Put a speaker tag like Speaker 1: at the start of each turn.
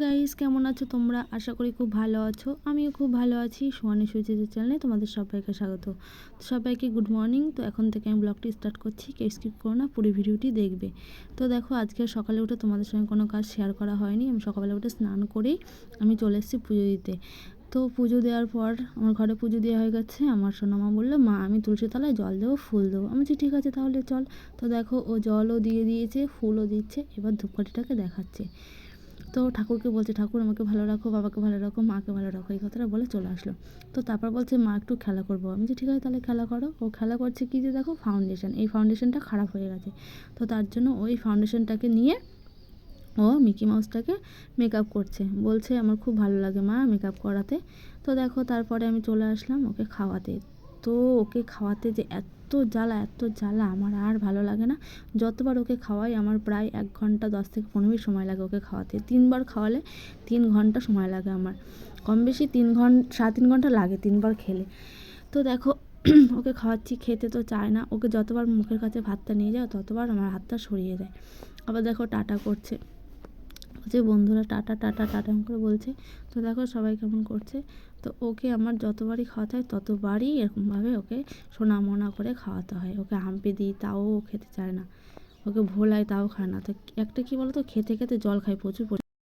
Speaker 1: Guys, কেমন আছো তোমরা? আশা করি খুব ভালো আছো। আমিও খুব ভালো আছি। সোয়ানি সুচিত্রা চ্যানেলে তোমাদের সবাইকে স্বাগত। তো সবাইকে গুড মর্নিং। তো এখন থেকে আমি ব্লগটি স্টার্ট করছি, কেউ স্কিপ করো না, পুরো ভিডিওটি দেখবে। তো দেখো, আজকে সকালে উঠে তোমাদের সঙ্গে কোনো কাজ শেয়ার করা হয়নি। আমি সকালে উঠে স্নান করেই আমি চলে এসেছি পুজো দিতে। তো পুজো দেওয়ার পর আমার ঘরে পুজো দেওয়া হয়ে গেছে। আমার সোনামা বললো, মা আমি তুলসী তলায় জল দেবো, ফুল দেবো। আমি বলছি ঠিক আছে তাহলে চল। তো দেখো, ও জলও দিয়ে দিয়েছে, ফুলও দিচ্ছে, এবার ধূপকাঠিটাকে দেখাচ্ছে। তো ঠাকুরকে বলছে, ঠাকুর আমাকে ভালো রাখো, বাবাকে ভালো রাখো, মাকে ভালো রাখো, এই কথাটা বলে চলে আসলো। তো তারপর বলছে, মা একটু খেলা করবো। আমি যে ঠিক আছে তাহলে খেলা করো। ও খেলা করছে কি যে দেখো, ফাউন্ডেশন, এই ফাউন্ডেশনটা খারাপ হয়ে গেছে। তো তার জন্য ওই ফাউন্ডেশনটাকে নিয়ে ও মিকি মাউসটাকে মেকআপ করছে। বলছে আমার খুব ভালো লাগে মা মেকআপ করাতে। তো দেখো, তারপরে আমি চলে আসলাম ওকে খাওয়াতে। তো ওকে খাওয়াতে যে এত জ্বালা আমার আর ভালো লাগে না। যতবার ওকে খাওয়াই আমার প্রায় 1 ঘন্টা 10 থেকে 15 মিনিট সময় লাগে ওকে খাওয়াতে। 3বার খাওয়ালে 3 ঘন্টা সময় লাগে আমার, কম বেশি 3 ঘন্টা 3.5 ঘন্টা লাগে 3বার খেলে। তো দেখো, ওকে খাওয়াচ্ছি, খেতে তো চায় না। ওকে যতবার মুখের কাছে ভাতটা নিয়ে যাও ততবার আমার হাতটা সরিয়ে দেয়। আবার দেখো টাটা করছে, বলছে বন্ধুরা টাটা টাটা টাটা করে বলছে। তো দেখো সবাই কেমন করছে। তো ওকে আমার যতবারই খাওয়াতে হয় ততবারই এরকমভাবে ওকে সোনামোনা করে খাওয়াতে হয়। ওকে হাম্পি দিই তাও ও খেতে চায় না, ওকে ভোলাই তাও খায় না। তো একটা কী বলো তো, খেতে খেতে জল খায় প্রচুর।